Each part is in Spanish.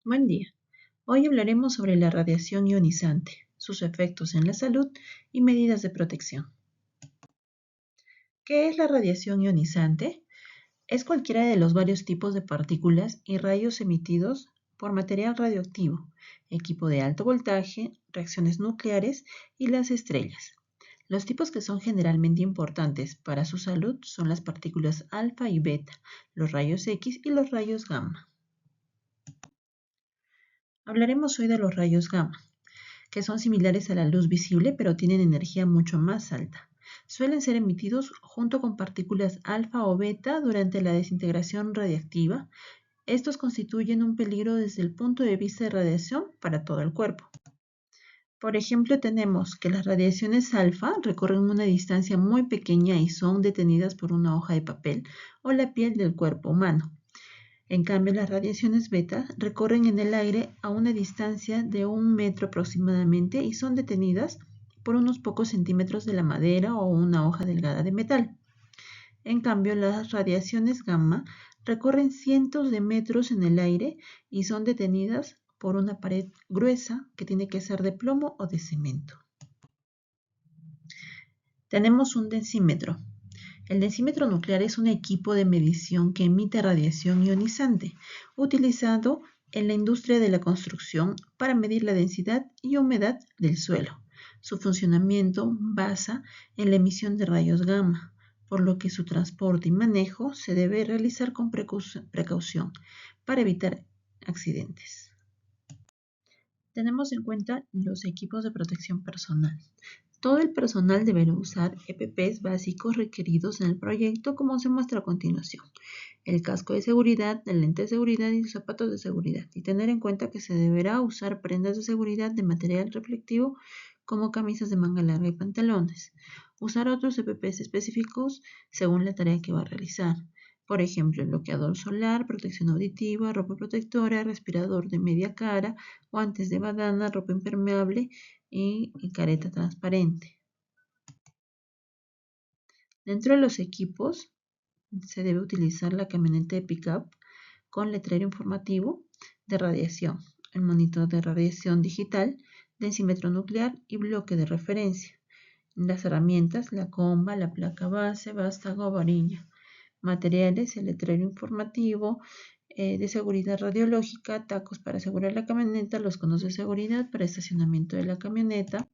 Buen día. Hoy hablaremos sobre la radiación ionizante, sus efectos en la salud y medidas de protección. ¿Qué es la radiación ionizante? Es cualquiera de los varios tipos de partículas y rayos emitidos por material radioactivo, equipo de alto voltaje, reacciones nucleares y las estrellas. Los tipos que son generalmente importantes para su salud son las partículas alfa y beta, los rayos X y los rayos gamma. Hablaremos hoy de los rayos gamma, que son similares a la luz visible pero tienen energía mucho más alta. Suelen ser emitidos junto con partículas alfa o beta durante la desintegración radiactiva. Estos constituyen un peligro desde el punto de vista de radiación para todo el cuerpo. Por ejemplo, tenemos que las radiaciones alfa recorren una distancia muy pequeña y son detenidas por una hoja de papel o la piel del cuerpo humano. En cambio, las radiaciones beta recorren en el aire a una distancia de 1 metro aproximadamente y son detenidas por unos pocos centímetros de la madera o una hoja delgada de metal. En cambio, las radiaciones gamma recorren cientos de metros en el aire y son detenidas por una pared gruesa que tiene que ser de plomo o de cemento. Tenemos un densímetro. El densímetro nuclear es un equipo de medición que emite radiación ionizante, utilizado en la industria de la construcción para medir la densidad y humedad del suelo. Su funcionamiento basa en la emisión de rayos gamma, por lo que su transporte y manejo se debe realizar con precaución para evitar accidentes. Tenemos en cuenta los equipos de protección personal. Todo el personal deberá usar EPPs básicos requeridos en el proyecto como se muestra a continuación. El casco de seguridad, el lente de seguridad y los zapatos de seguridad. Y tener en cuenta que se deberá usar prendas de seguridad de material reflectivo como camisas de manga larga y pantalones. Usar otros EPPs específicos según la tarea que va a realizar. Por ejemplo, bloqueador solar, protección auditiva, ropa protectora, respirador de media cara, guantes de badana, ropa impermeable y careta transparente. Dentro de los equipos se debe utilizar la camioneta de pickup con letrero informativo de radiación, el monitor de radiación digital, densímetro nuclear y bloque de referencia. Las herramientas, la comba, la placa base, vástago, varilla. Materiales, el letrero informativo de seguridad radiológica, tacos para asegurar la camioneta, los conos de seguridad para estacionamiento de la camioneta.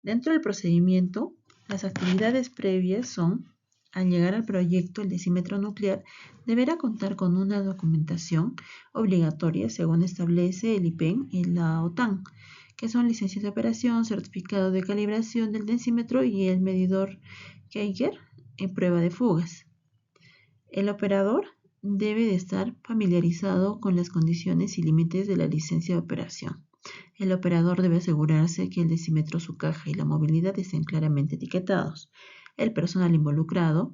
Dentro del procedimiento, las actividades previas son: al llegar al proyecto, el densímetro nuclear deberá contar con una documentación obligatoria según establece el IPEN y la OTAN, que son licencias de operación, certificado de calibración del densímetro y el medidor Geiger en prueba de fugas. El operador debe de estar familiarizado con las condiciones y límites de la licencia de operación. El operador debe asegurarse que el densímetro, su caja y la movilidad estén claramente etiquetados. El personal involucrado,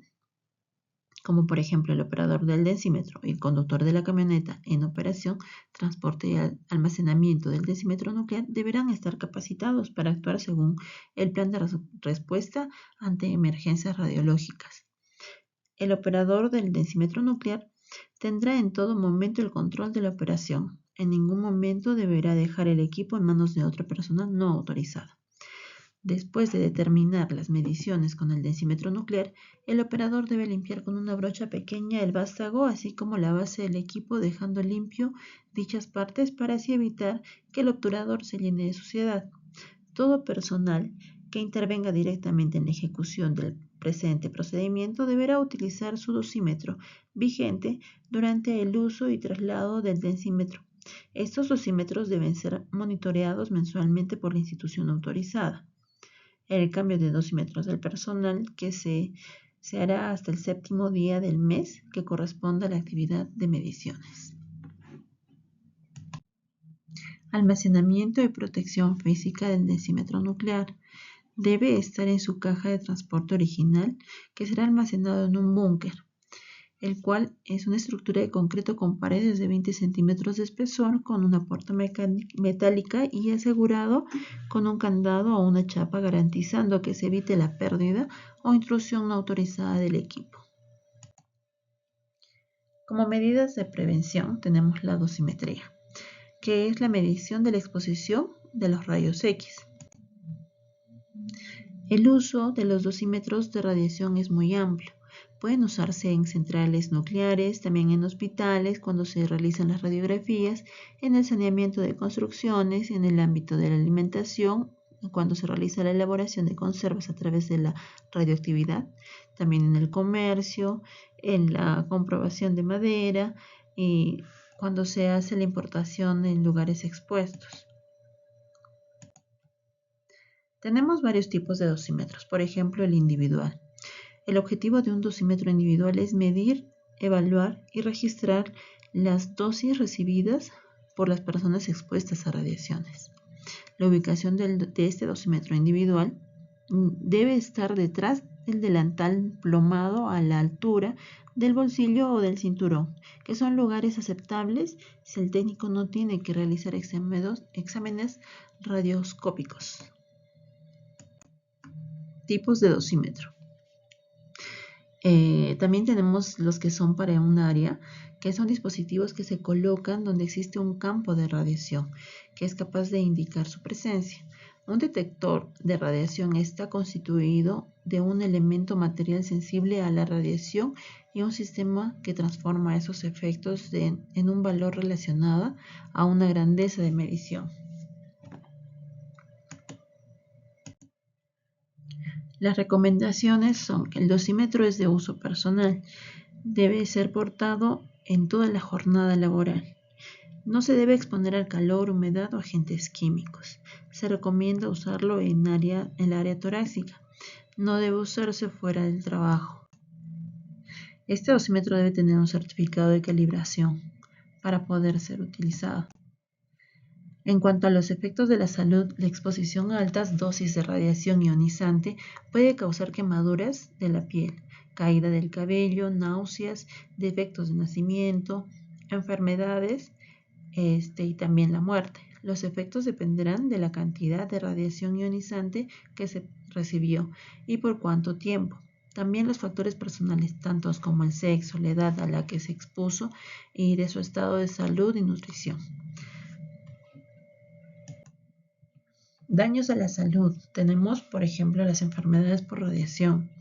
como por ejemplo el operador del densímetro y el conductor de la camioneta en operación, transporte y almacenamiento del densímetro nuclear, deberán estar capacitados para actuar según el plan de respuesta ante emergencias radiológicas. El operador del densímetro nuclear tendrá en todo momento el control de la operación. En ningún momento deberá dejar el equipo en manos de otra persona no autorizada. Después de determinar las mediciones con el densímetro nuclear, el operador debe limpiar con una brocha pequeña el vástago, así como la base del equipo, dejando limpio dichas partes para así evitar que el obturador se llene de suciedad. Todo personal que intervenga directamente en la ejecución del presente procedimiento deberá utilizar su dosímetro vigente durante el uso y traslado del densímetro. Estos dosímetros deben ser monitoreados mensualmente por la institución autorizada. El cambio de dosímetros del personal que se hará hasta el 7º día del mes que corresponda a la actividad de mediciones. Almacenamiento y protección física del densímetro nuclear. Debe estar en su caja de transporte original, que será almacenado en un búnker, el cual es una estructura de concreto con paredes de 20 centímetros de espesor, con una puerta metálica y asegurado con un candado o una chapa, garantizando que se evite la pérdida o intrusión no autorizada del equipo. Como medidas de prevención tenemos la dosimetría. que es la medición de la exposición de los rayos X. El uso de los dosímetros de radiación es muy amplio. Pueden usarse en centrales nucleares, también en hospitales, cuando se realizan las radiografías, en el saneamiento de construcciones, en el ámbito de la alimentación, cuando se realiza la elaboración de conservas a través de la radioactividad, también en el comercio, en la comprobación de madera y cuando se hace la importación en lugares expuestos. Tenemos varios tipos de dosímetros, por ejemplo el individual. El objetivo de un dosímetro individual es medir, evaluar y registrar las dosis recibidas por las personas expuestas a radiaciones. La ubicación de este dosímetro individual debe estar detrás del delantal plomado a la altura del bolsillo o del cinturón, que son lugares aceptables si el técnico no tiene que realizar exámenes radioscópicos. Tipos de dosímetro. También tenemos los que son para un área, que son dispositivos que se colocan donde existe un campo de radiación, que es capaz de indicar su presencia. Un detector de radiación está constituido de un elemento material sensible a la radiación y un sistema que transforma esos efectos en un valor relacionado a una grandeza de medición. Las recomendaciones son que el dosímetro es de uso personal. Debe ser portado en toda la jornada laboral. No se debe exponer al calor, humedad o agentes químicos. Se recomienda usarlo en el área torácica. No debe usarse fuera del trabajo. Este dosímetro debe tener un certificado de calibración para poder ser utilizado. En cuanto a los efectos de la salud, la exposición a altas dosis de radiación ionizante puede causar quemaduras de la piel, caída del cabello, náuseas, defectos de nacimiento, enfermedades y también la muerte. Los efectos dependerán de la cantidad de radiación ionizante que se recibió y por cuánto tiempo. También los factores personales, tantos como el sexo, la edad a la que se expuso y de su estado de salud y nutrición. Daños a la salud. Tenemos, por ejemplo, las enfermedades por radiación.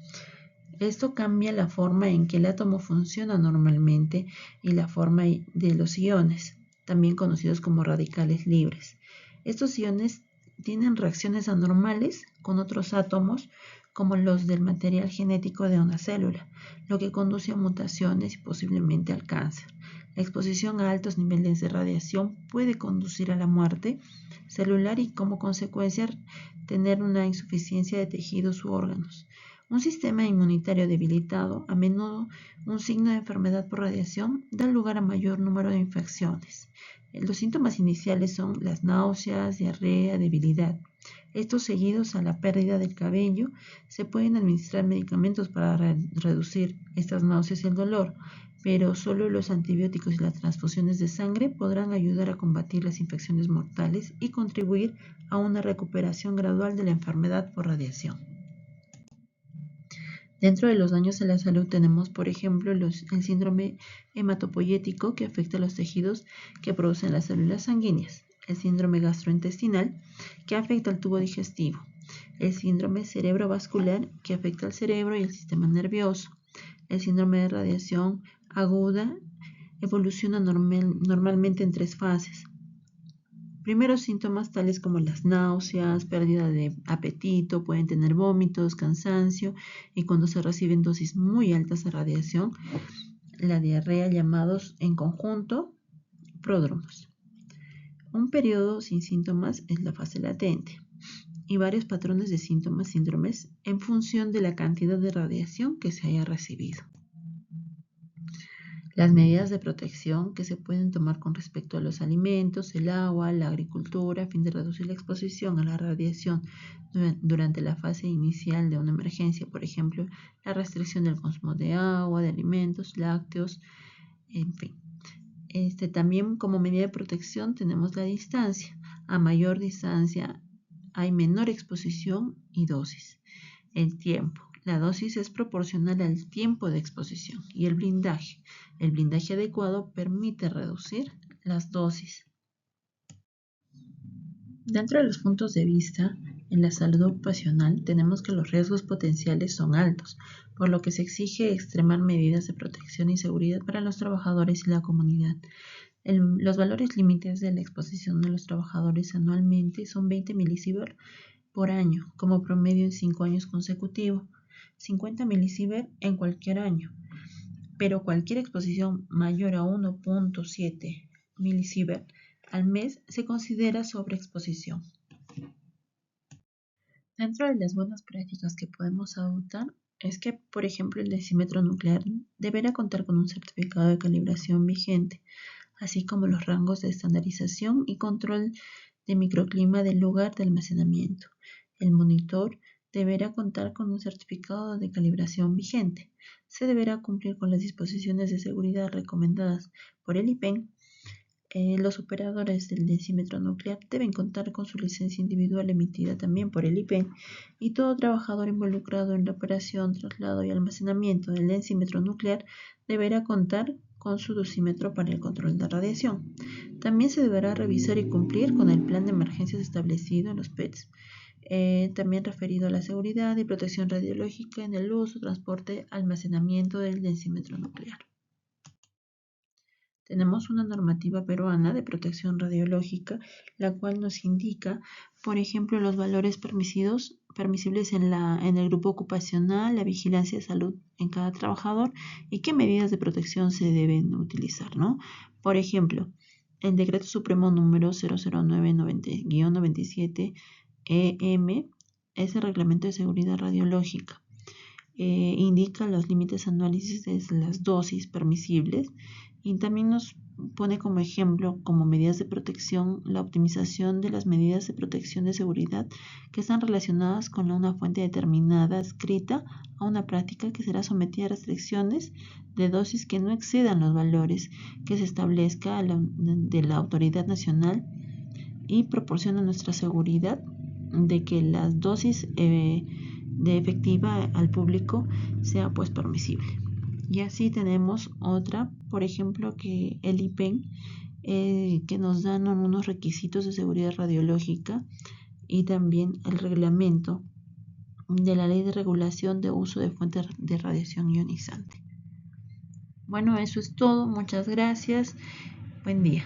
Esto cambia la forma en que el átomo funciona normalmente y la forma de los iones, también conocidos como radicales libres. Estos iones tienen reacciones anormales con otros átomos, como los del material genético de una célula, lo que conduce a mutaciones y posiblemente al cáncer. La exposición a altos niveles de radiación puede conducir a la muerte celular y como consecuencia tener una insuficiencia de tejidos u órganos. Un sistema inmunitario debilitado, a menudo un signo de enfermedad por radiación, da lugar a mayor número de infecciones. Los síntomas iniciales son las náuseas, diarrea, debilidad. Estos seguidos a la pérdida del cabello, se pueden administrar medicamentos para reducir estas náuseas y el dolor, pero solo los antibióticos y las transfusiones de sangre podrán ayudar a combatir las infecciones mortales y contribuir a una recuperación gradual de la enfermedad por radiación. Dentro de los daños a la salud tenemos, por ejemplo, el síndrome hematopoyético, que afecta a los tejidos que producen las células sanguíneas, el síndrome gastrointestinal, que afecta al tubo digestivo, el síndrome cerebrovascular, que afecta al cerebro y el sistema nervioso, el síndrome de radiación aguda evoluciona normalmente en 3 fases. Primeros síntomas tales como las náuseas, pérdida de apetito, pueden tener vómitos, cansancio y cuando se reciben dosis muy altas de radiación, la diarrea, llamados en conjunto pródromos. Un periodo sin síntomas es la fase latente y varios patrones de síntomas, síndromes, en función de la cantidad de radiación que se haya recibido. Las medidas de protección que se pueden tomar con respecto a los alimentos, el agua, la agricultura, a fin de reducir la exposición a la radiación durante la fase inicial de una emergencia, por ejemplo, la restricción del consumo de agua, de alimentos, lácteos, en fin. También como medida de protección tenemos la distancia. A mayor distancia hay menor exposición y dosis. El tiempo. La dosis es proporcional al tiempo de exposición y el blindaje. El blindaje adecuado permite reducir las dosis. Dentro de los puntos de vista, en la salud ocupacional tenemos que los riesgos potenciales son altos, por lo que se exige extremar medidas de protección y seguridad para los trabajadores y la comunidad. Los valores límites de la exposición de los trabajadores anualmente son 20 milisievert por año, como promedio en 5 años consecutivos, 50 milisievert en cualquier año, pero cualquier exposición mayor a 1.7 milisievert al mes se considera sobreexposición. Dentro de las buenas prácticas que podemos adoptar es que, por ejemplo, el densímetro nuclear deberá contar con un certificado de calibración vigente, así como los rangos de estandarización y control de microclima del lugar de almacenamiento. El monitor deberá contar con un certificado de calibración vigente. Se deberá cumplir con las disposiciones de seguridad recomendadas por el IPEN. Los operadores del densímetro nuclear deben contar con su licencia individual emitida también por el IPEN y todo trabajador involucrado en la operación, traslado y almacenamiento del densímetro nuclear deberá contar con su dosímetro para el control de radiación. También se deberá revisar y cumplir con el plan de emergencias establecido en los PETs, también referido a la seguridad y protección radiológica en el uso, transporte, almacenamiento del densímetro nuclear. Tenemos una normativa peruana de protección radiológica, la cual nos indica, por ejemplo, los valores permisibles en el grupo ocupacional, la vigilancia de salud en cada trabajador y qué medidas de protección se deben utilizar, ¿no? Por ejemplo, el Decreto Supremo número 009-97 EM es el Reglamento de Seguridad Radiológica. Indica los límites anuales de las dosis permisibles y también nos pone como ejemplo, como medidas de protección, la optimización de las medidas de protección de seguridad que están relacionadas con una fuente determinada adscrita a una práctica que será sometida a restricciones de dosis que no excedan los valores que se establezca de la autoridad nacional y proporciona nuestra seguridad de que las dosis de efectiva al público sea pues permisible. Y así tenemos otra, por ejemplo, que el IPEN, que nos dan unos requisitos de seguridad radiológica y también el reglamento de la Ley de Regulación de Uso de Fuentes de Radiación Ionizante. Bueno, eso es todo. Muchas gracias. Buen día.